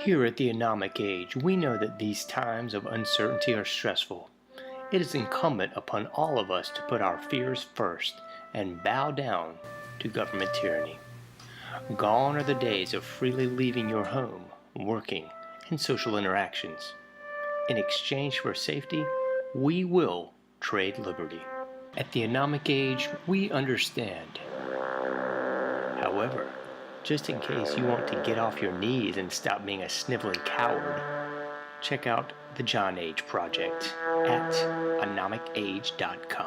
Here at the AnomicAge, we know that these times of uncertainty are stressful. It is incumbent upon all of us to put our fears first and bow down to government tyranny. Gone are the days of freely leaving your home, working, and social interactions. In exchange for safety, we will trade liberty. At the AnomicAge, we understand. However, just in case you want to get off your knees and stop being a sniveling coward, check out the JohnAge project at AnomicAge.com.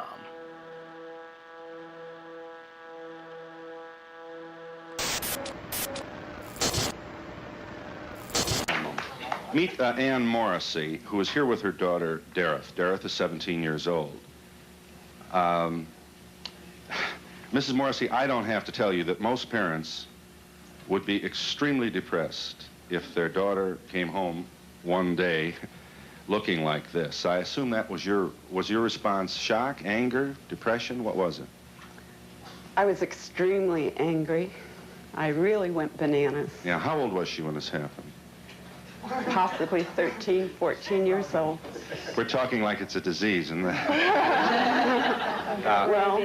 Meet Ann Morrissey, who is here with her daughter, Dareth. Dareth is 17 years old. Mrs. Morrissey, I don't have to tell you that most parents would be extremely depressed if their daughter came home one day looking like this. I assume that was your response shock, anger, depression? What was it? I was extremely angry. I really went bananas. Yeah, how old was she when this happened? Possibly 13, 14 years old. We're talking like it's a disease, isn't it? Well,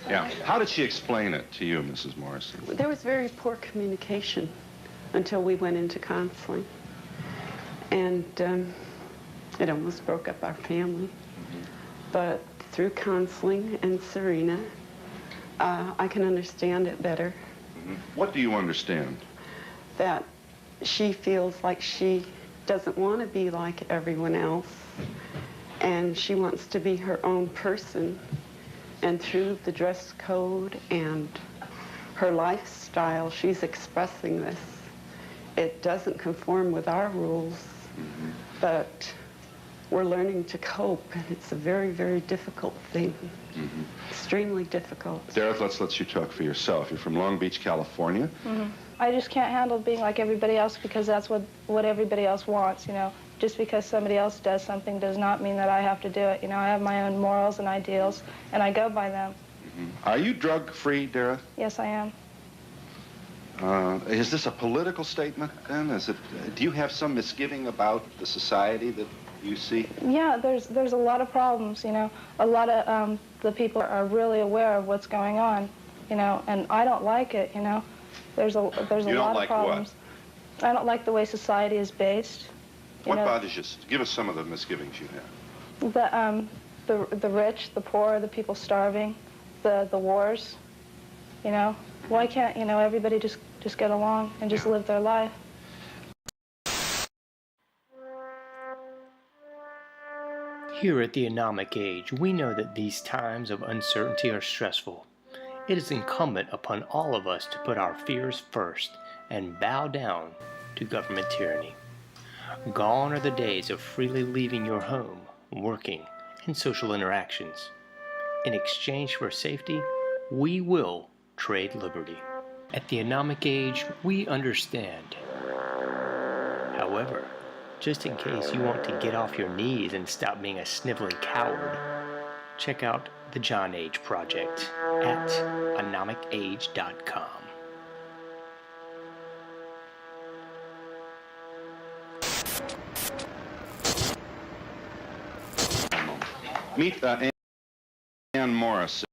yeah. How did she explain it to you, Mrs. Morrissey? there was very poor communication until we went into counseling. And it almost broke up our family. But through counseling and Serena, I can understand it better. What do you understand? That she feels like she doesn't want to be like everyone else, and she wants to be her own person. And through the dress code and her lifestyle, she's expressing this. It doesn't conform with our rules, but we're learning to cope, and it's a very, very difficult thing. Extremely difficult. Dareth, let's let you talk for yourself. You're from Long Beach, California. I just can't handle being like everybody else because that's what everybody else wants, you know. Just because somebody else does something does not mean that I have to do it. You know, I have my own morals and ideals, and I go by them. Are you drug-free, Dareth? Yes, I am. Is this a political statement, then? Do you have some misgiving about the society that you see? Yeah, there's a lot of problems, you know. A lot of the people are really aware of what's going on, you know, and I don't like it, you know. There's a lot of problems. What? I don't like the way society is based. What bothers you? Give us some of the misgivings you have. The rich, the poor, the people starving, the wars, you know. Why can't, you know, everybody just get along and just live their life? Here at the AnomicAge, we know that these times of uncertainty are stressful. It is incumbent upon all of us to put our fears first and bow down to government tyranny. Gone are the days of freely leaving your home, working, and social interactions. In exchange for safety, we will trade liberty. At the AnomicAge, we understand. However, just in case you want to get off your knees and stop being a sniveling coward, check out the JohnAge project at AnomicAge.com. Meet Ann Morrissey,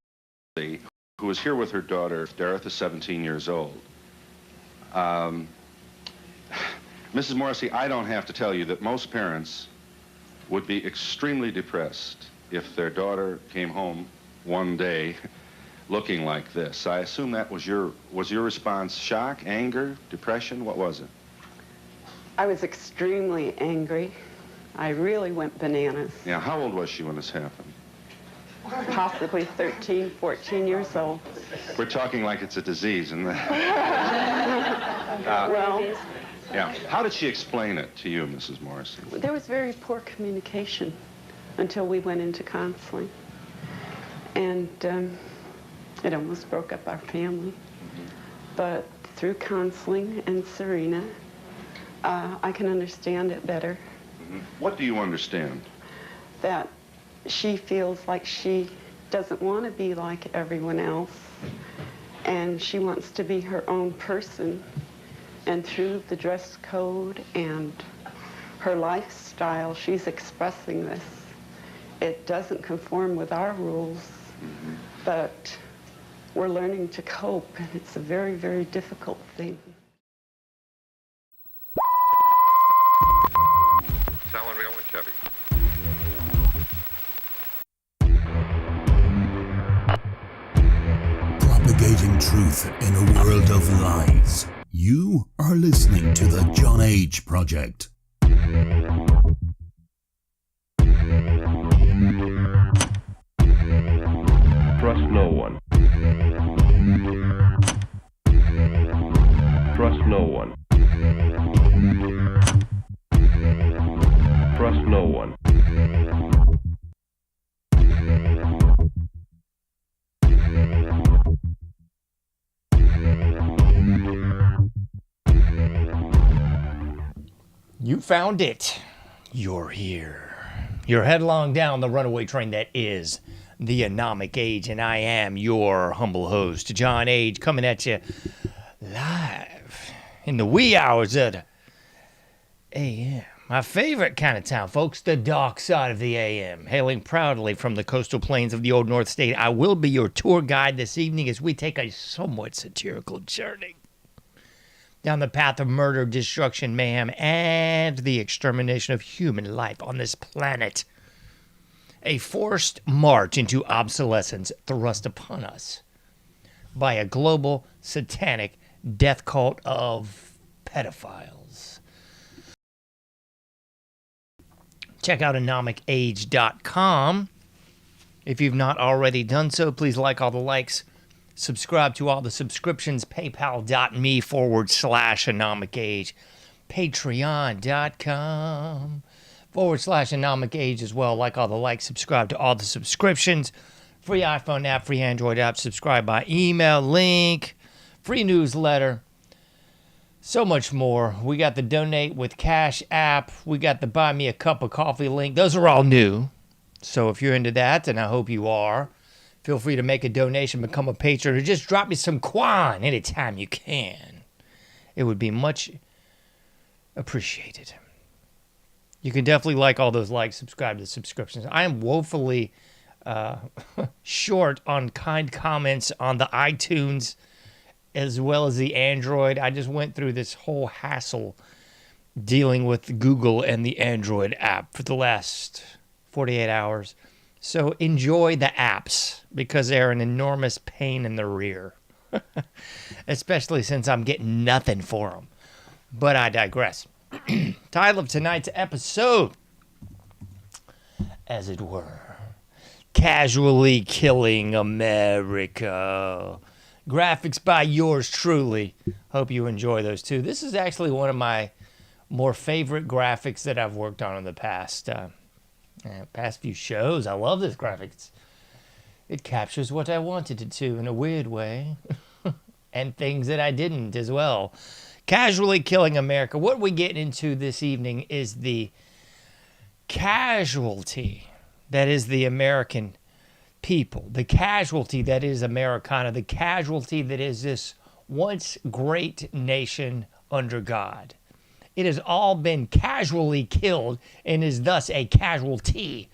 who is here with her daughter. Dareth is 17 years old. Mrs. Morrissey, I don't have to tell you that most parents would be extremely depressed if their daughter came home one day looking like this. I assume that was your response shock, anger, depression? What was it? I was extremely angry. I really went bananas. Yeah, how old was she when this happened? Possibly 13, 14 years old. We're talking like it's a disease, isn't it? Well, yeah. How did she explain it to you, Mrs. Morrissey? there was very poor communication until we went into counseling. And it almost broke up our family. But through counseling and Serena, I can understand it better. What do you understand? That she feels like she doesn't want to be like everyone else, and she wants to be her own person. And through the dress code and her lifestyle, she's expressing this. It doesn't conform with our rules, but we're learning to cope, and it's a very, very difficult thing. Salmon Rio and Chevy. Propagating truth in a world of lies. You are listening to the JohnAge Project. Trust no one. Trust no one. Trust no one. You found it. You're here. You're headlong down the runaway train that is the AnomicAge, and I am your humble host, JohnAge, coming at you live in the wee hours of the AM. My favorite kind of time, folks, the dark side of the AM. Hailing proudly from the coastal plains of the Old North State, I will be your tour guide this evening as we take a somewhat satirical journey down the path of murder, destruction, mayhem, and the extermination of human life on this planet. A forced march into obsolescence thrust upon us by a global satanic death cult of pedophiles. Check out AnomicAge.com. If you've not already done so, please like all the likes. Subscribe to all the subscriptions. PayPal.me/AnomicAge. Patreon.com/AnomicAge as well. Like all the likes. Subscribe to all the subscriptions. Free iPhone app, free Android app. Subscribe by email, link, free newsletter. So much more. We got the Donate with Cash app. We got the Buy Me a Cup of Coffee link. Those are all new. So if you're into that, and I hope you are, feel free to make a donation, become a patron, or just drop me some quan anytime you can. It would be much appreciated. You can definitely like all those likes, subscribe to the subscriptions. I am woefully short on kind comments on the iTunes as well as the Android. I just went through this whole hassle dealing with Google and the Android app for the last 48 hours. So enjoy the apps because they're an enormous pain in the rear, especially since I'm getting nothing for them. But I digress. Title of tonight's episode, as it were, Casually Killing America. Graphics by yours truly. Hope you enjoy those too. This is actually one of my more favorite graphics that I've worked on in the past few shows. I love this graphics. It captures what I wanted it to in a weird way. And things that I didn't as well. Casually Killing America. What we're getting into this evening is the casualty that is the American people. The casualty that is Americana. The casualty that is this once great nation under God. It has all been casually killed and is thus a casualty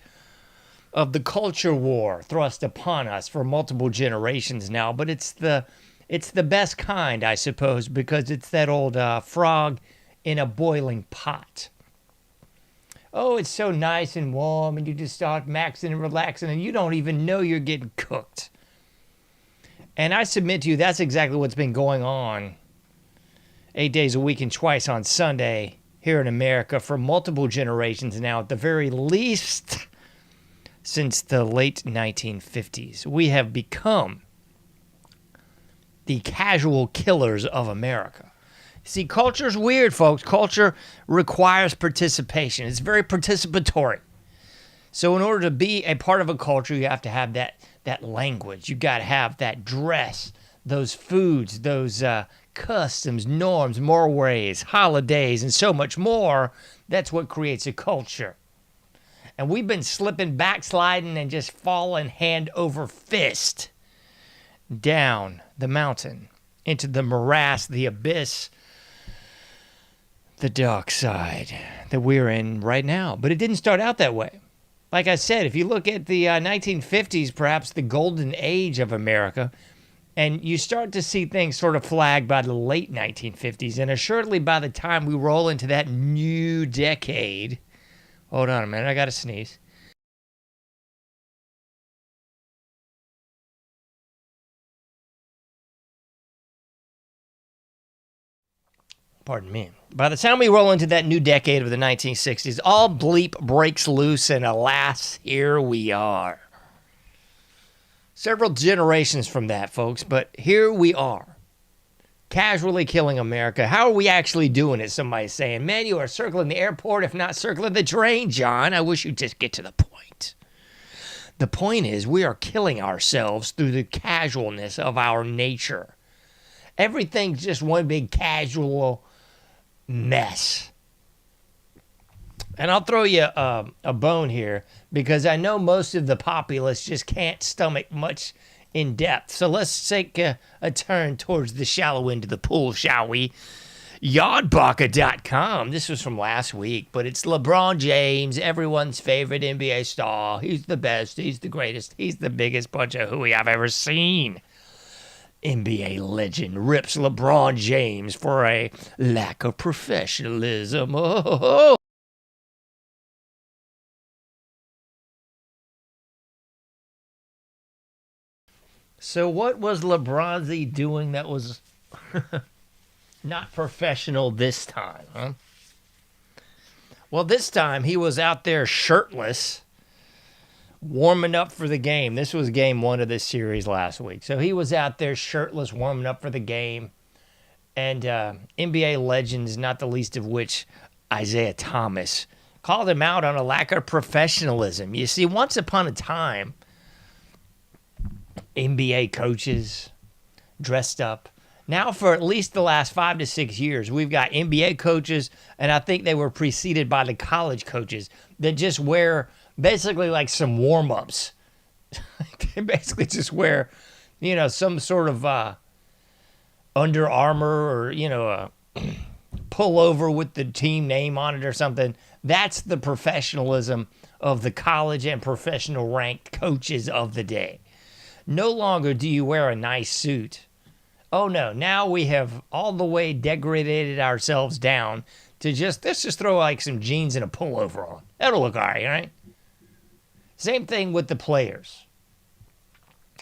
of the culture war thrust upon us for multiple generations now. But it's the best kind, I suppose, because it's that old frog in a boiling pot. Oh, it's so nice and warm, and you just start maxing and relaxing, and you don't even know you're getting cooked. And I submit to you, that's exactly what's been going on 8 days a week and twice on Sunday here in America for multiple generations now, at the very least since the late 1950s. We have become the casual killers of America. See, culture's weird, folks. Culture requires participation. It's very participatory. So in order to be a part of a culture, you have to have that language. You got to have that dress, those foods, those customs, norms, mores, holidays, and so much more. That's what creates a culture. And we've been slipping, backsliding, and just falling hand over fist down the mountain into the morass, the abyss the dark side that we're in right now. But it didn't start out that way. Like I said, if you look at the 1950s, perhaps the golden age of America, and you start to see things sort of flag by the late 1950s, and assuredly by the time we roll into that new decade. Hold on a minute, I gotta sneeze. Pardon me. By the time we roll into that new decade of the 1960s, all bleep breaks loose, and alas, here we are. Several generations from that, folks, but here we are. Casually killing America. How are we actually doing it? Somebody's saying, man, you are circling the airport, if not circling the drain, John. I wish you'd just get to the point. The point is, we are killing ourselves through the casualness of our nature. Everything's just one big casual mess. And I'll throw you a bone here, because I know most of the populace just can't stomach much in depth. So let's take a turn towards the shallow end of the pool, shall we? Yardbarker.com. This was from last week, but it's LeBron James, everyone's favorite NBA star. He's the best. He's the greatest. He's the biggest bunch of hooey I've ever seen. NBA legend rips LeBron James for a lack of professionalism. Oh. So what was LeBron doing that was not professional this time, huh? Well, this time he was out there shirtless, warming up for the game. This was game one of this series last week. So he was out there shirtless, warming up for the game. And NBA legends, not the least of which Isaiah Thomas, called him out on a lack of professionalism. You see, once upon a time, NBA coaches dressed up. Now, for at least the last 5 to 6 years, we've got NBA coaches, and I think they were preceded by the college coaches that just wear basically like some warm-ups. They basically just wear, some sort of Under Armour or, a pullover with the team name on it or something. That's the professionalism of the college and professional ranked coaches of the day. No longer do you wear a nice suit. Oh no, now we have all the way degraded ourselves down to let's just throw like some jeans and a pullover on. That'll look all right? Same thing with the players.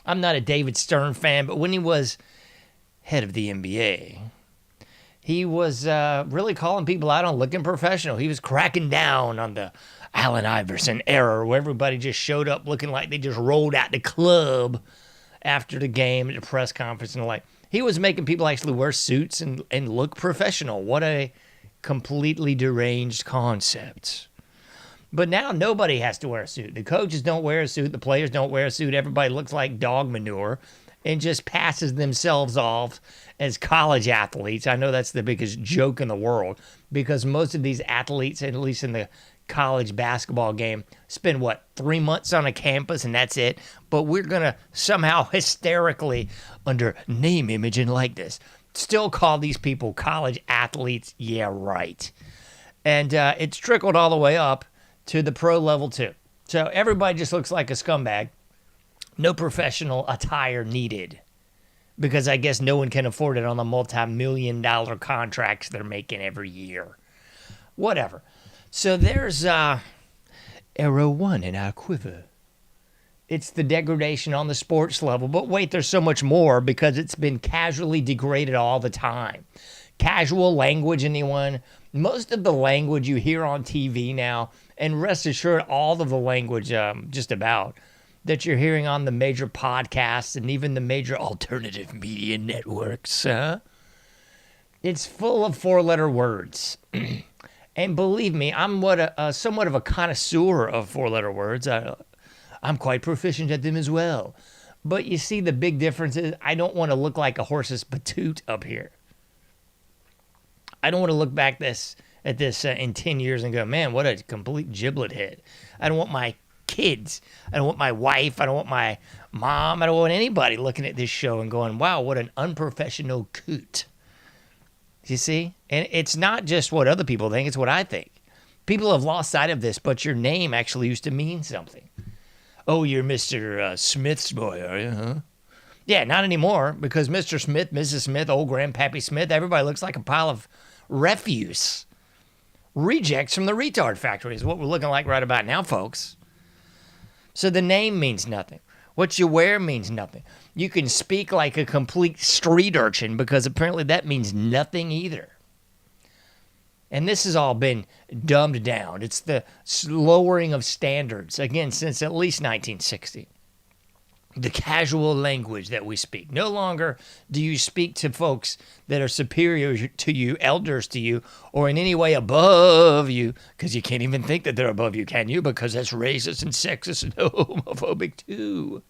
I'm not a David Stern fan, but when he was head of the NBA, he was really calling people out on looking professional. He was cracking down on the Allen Iverson era, where everybody just showed up looking like they just rolled out the club after the game at the press conference and the like. He was making people actually wear suits and look professional. What a completely deranged concept. But now nobody has to wear a suit. The coaches don't wear a suit. The players don't wear a suit. Everybody looks like dog manure and just passes themselves off as college athletes. I know that's the biggest joke in the world, because most of these athletes, at least in the college basketball game, spend 3 months on a campus and that's it. But we're gonna somehow hysterically, under name, image, and likeness, still call these people college athletes. Yeah, right. And it's trickled all the way up to the pro level too. So everybody just looks like a scumbag. No professional attire needed, because I guess no one can afford it on the multi-million-dollar contracts they're making every year. Whatever. So there's arrow one in our quiver. It's the degradation on the sports level. But wait, there's so much more, because it's been casually degraded all the time. Casual language, anyone? Most of the language you hear on TV now, and rest assured, all of the language just about that you're hearing on the major podcasts and even the major alternative media networks, it's full of four-letter words. And believe me, I'm somewhat of a connoisseur of four-letter words. I'm quite proficient at them as well. But you see, the big difference is I don't want to look like a horse's patoot up here. I don't want to look back at this in 10 years and go, man, what a complete giblet head. I don't want my kids, I don't want my wife, I don't want my mom, I don't want anybody looking at this show and going, wow, what an unprofessional coot. You see? And it's not just what other people think, it's what I think. People have lost sight of this, but your name actually used to mean something. Oh, you're Mr. Smith's boy, are you, huh? Yeah, not anymore, because Mr. Smith, Mrs. Smith, old Grandpappy Smith, everybody looks like a pile of refuse. Rejects from the retard factory is what we're looking like right about now, folks. So the name means nothing. What you wear means nothing. You can speak like a complete street urchin because apparently that means nothing either. And this has all been dumbed down. It's the lowering of standards, again, since at least 1960. The casual language that we speak. No longer do you speak to folks that are superior to you, elders to you, or in any way above you, because you can't even think that they're above you, can you? Because that's racist and sexist and homophobic too.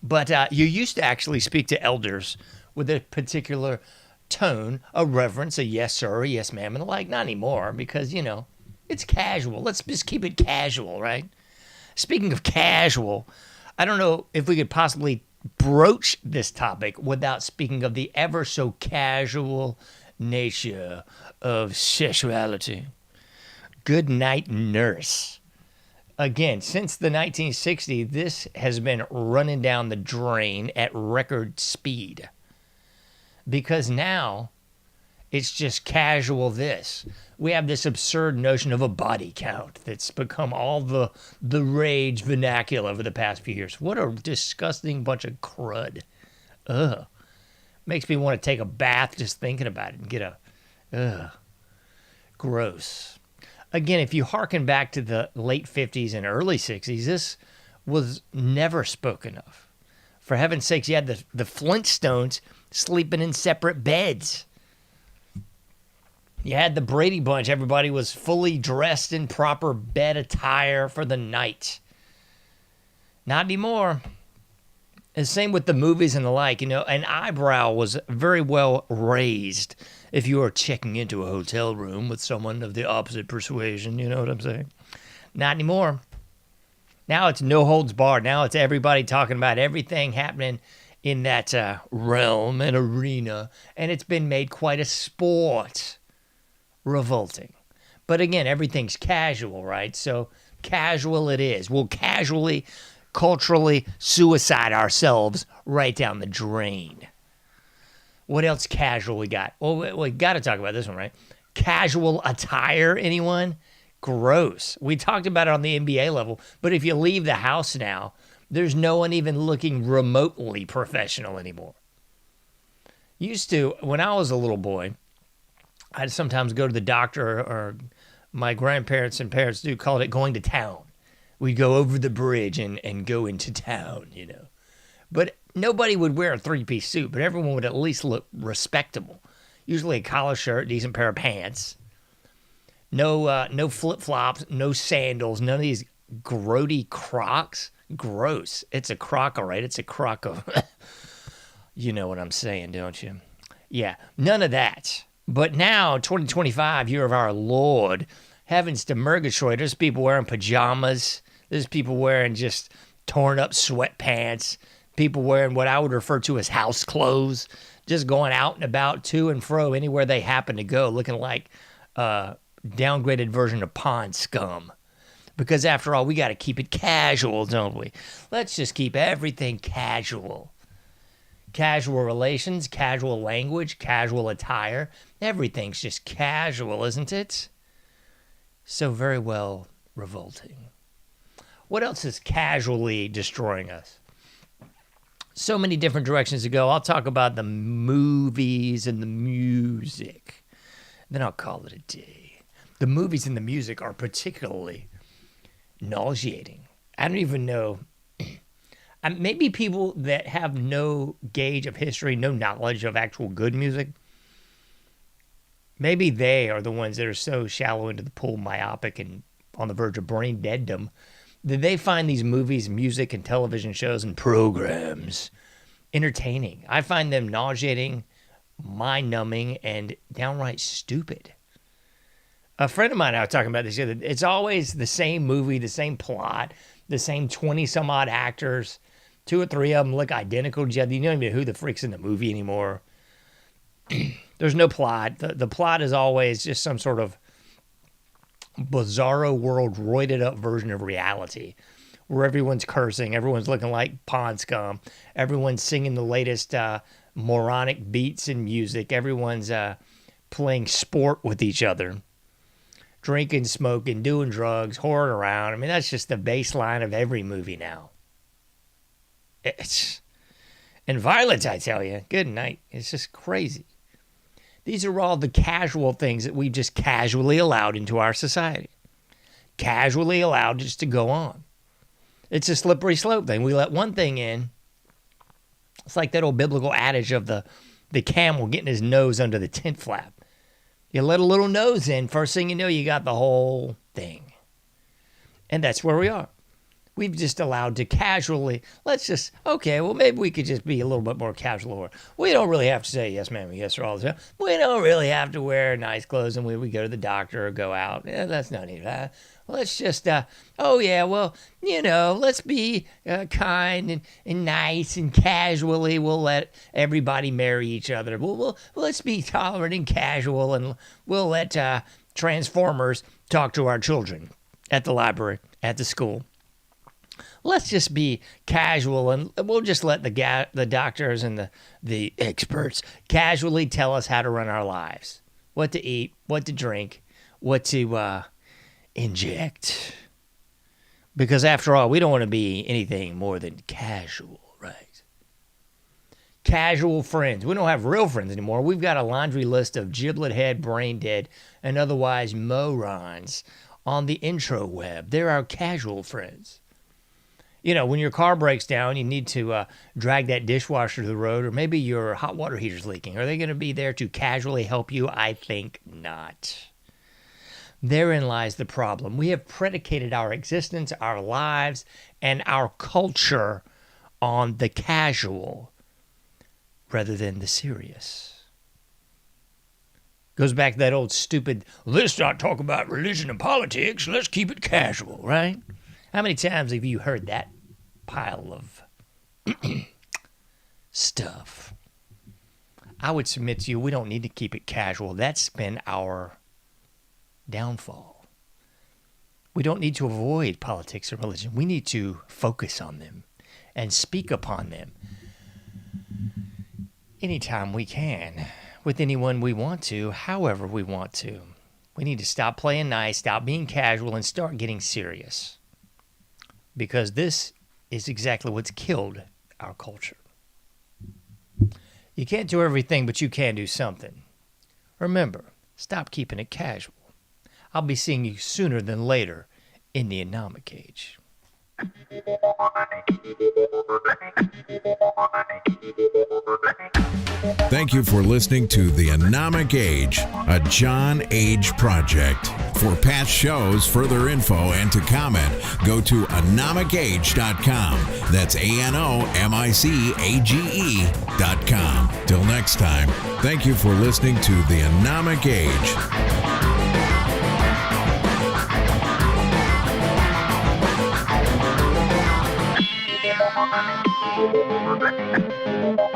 But you used to actually speak to elders with a particular tone, a reverence, a yes sir, a yes ma'am, and the like. Not anymore, because, you know, it's casual. Let's just keep it casual, right? Speaking of casual, I don't know if we could possibly broach this topic without speaking of the ever so casual nature of sexuality. Good night, nurse. Again, since the 1960s, this has been running down the drain at record speed. Because now it's just casual this. We have this absurd notion of a body count that's become all the rage vernacular over the past few years. What a disgusting bunch of crud. Ugh. Makes me want to take a bath just thinking about it and get gross. Again, if you hearken back to the late 50s and early 60s, this was never spoken of. For heaven's sakes, you had the Flintstones sleeping in separate beds. You had the Brady Bunch. Everybody was fully dressed in proper bed attire for the night. Not anymore. And same with the movies and the like. You know, an eyebrow was very well raised if you were checking into a hotel room with someone of the opposite persuasion. You know what I'm saying? Not anymore. Now it's no holds barred. Now it's everybody talking about everything happening in that realm and arena. And it's been made quite a sport. Revolting. But again, everything's casual, right? So casual it is. We'll casually, culturally suicide ourselves right down the drain. What else casual we got? Well, we got to talk about this one, right? Casual attire, anyone? Gross. We talked about it on the NBA level, but if you leave the house now, there's no one even looking remotely professional anymore. Used to, when I was a little boy, I'd sometimes go to the doctor, or my grandparents and parents do call it going to town. We'd go over the bridge and go into town, you know. But nobody would wear a three-piece suit, but everyone would at least look respectable. Usually a collar shirt, decent pair of pants. No flip-flops, no sandals, none of these grody Crocs. Gross. It's a Croc, all right. It's a Croc of... You know what I'm saying, don't you? Yeah, none of that. But now, 2025, year of our Lord, heavens to Murgatroyd, there's people wearing pajamas. There's people wearing just torn up sweatpants. People wearing what I would refer to as house clothes. Just going out and about, to and fro, anywhere they happen to go, looking like a downgraded version of pond scum. Because after all, we got to keep it casual, don't we? Let's just keep everything casual. Casual relations, casual language, casual attire. Everything's just casual, isn't it? So very well revolting. What else is casually destroying us? So many different directions to go. I'll talk about the movies and the music. Then I'll call it a day. The movies and the music are particularly nauseating. I don't even know. Maybe people that have no gauge of history, no knowledge of actual good music, maybe they are the ones that are so shallow into the pool, myopic, and on the verge of brain deaddom, that they find these movies, music, and television shows and programs entertaining. I find them nauseating, mind-numbing, and downright stupid. A friend of mine and I was talking about this the other day. It's always the same movie, the same plot, the same 20-some-odd actors. 2 or 3 of them look identical to each other. You don't even know who the freak's in the movie anymore. There's no plot. The plot is always just some sort of bizarro world, roided up version of reality where everyone's cursing, everyone's looking like pond scum, everyone's singing the latest moronic beats and music, everyone's playing sport with each other, drinking, smoking, doing drugs, whoring around. I mean, that's just the baseline of every movie now. And violence, I tell you. Good night. It's just crazy. These are all the casual things that we've just casually allowed into our society. Casually allowed just to go on. It's a slippery slope thing. We let one thing in. It's like that old biblical adage of the camel getting his nose under the tent flap. You let a little nose in, first thing you know, you got the whole thing. And that's where we are. We've just allowed to casually, maybe we could just be a little bit more casual. We don't really have to say yes, ma'am, yes, sir, all the time. We don't really have to wear nice clothes and we go to the doctor or go out. Yeah, that's no need of that. Let's just, let's be kind and nice and casually. We'll let everybody marry each other. Let's be tolerant and casual, and we'll let Transformers talk to our children at the library, at the school. Let's just be casual, and we'll just let the doctors and the experts casually tell us how to run our lives, what to eat, what to drink, what to inject. Because after all, we don't want to be anything more than casual, right? Casual friends. We don't have real friends anymore. We've got a laundry list of giblet head, brain dead, and otherwise morons on the intro web. They're our casual friends. You know, when your car breaks down, you need to drag that dishwasher to the road, or maybe your hot water heater's leaking. Are they going to be there to casually help you? I think not. Therein lies the problem. We have predicated our existence, our lives, and our culture on the casual rather than the serious. Goes back to that old stupid, let's not talk about religion and politics, let's keep it casual, right? How many times have you heard that pile of stuff? I would submit to you, we don't need to keep it casual. That's been our downfall. We don't need to avoid politics or religion. We need to focus on them and speak upon them anytime we can, with anyone we want to, however we want to. We need to stop playing nice, stop being casual, and start getting serious. Because this is exactly what's killed our culture. You can't do everything, but you can do something. Remember, stop keeping it casual. I'll be seeing you sooner than later in the AnomicAge. Thank you for listening to the AnomicAge, a JohnAge project. For past shows, further info, and to comment, go to AnomicAge.com. That's AnomicAge.com. Till next time, thank you for listening to the AnomicAge.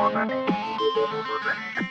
Thank you.